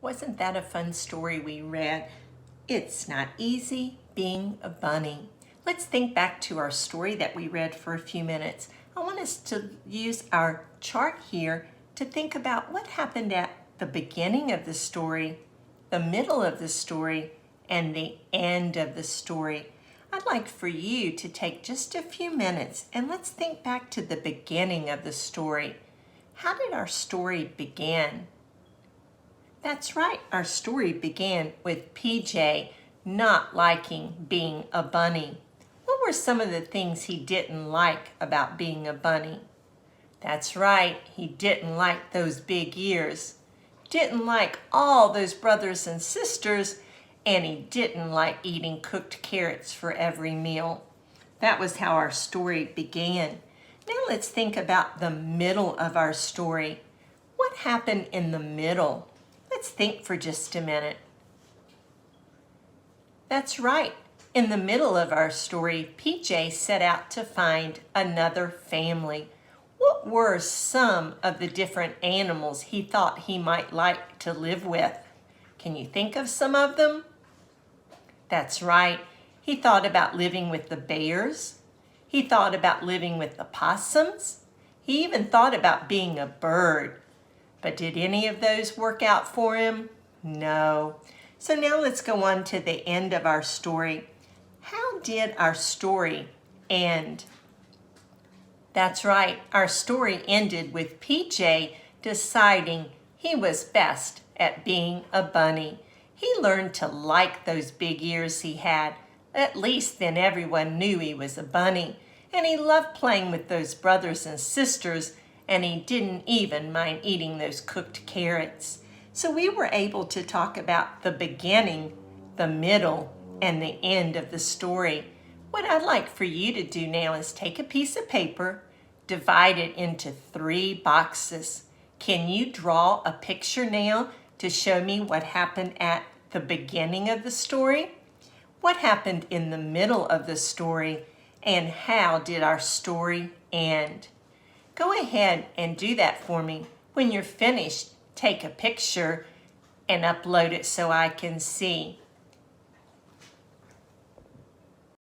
Wasn't that a fun story we read? It's not easy being a bunny. Let's think back to our story that we read for a few minutes. I want us to use our chart here to think about what happened at the beginning of the story, the middle of the story, and the end of the story. I'd like for you to take just a few minutes and let's think back to the beginning of the story. How did our story begin? That's right, our story began with PJ not liking being a bunny. What were some of the things he didn't like about being a bunny? That's right, he didn't like those big ears, didn't like all those brothers and sisters, and he didn't like eating cooked carrots for every meal. That was how our story began. Now let's think about the middle of our story. What happened in the middle? Let's think for just a minute. That's right. In the middle of our story, PJ set out to find another family. What were some of the different animals he thought he might like to live with? Can you think of some of them? That's right. He thought about living with the bears. He thought about living with the possums. He even thought about being a bird. But did any of those work out for him? No. So now let's go on to the end of our story. How did our story end? That's right, our story ended with PJ deciding he was best at being a bunny. He learned to like those big ears he had. At least then everyone knew he was a bunny. And he loved playing with those brothers and sisters, and he didn't even mind eating those cooked carrots. So we were able to talk about the beginning, the middle, and the end of the story. What I'd like for you to do now is take a piece of paper, divide it into 3 boxes. Can you draw a picture now to show me what happened at the beginning of the story? What happened in the middle of the story? And how did our story end? Go ahead and do that for me. When you're finished, take a picture and upload it so I can see.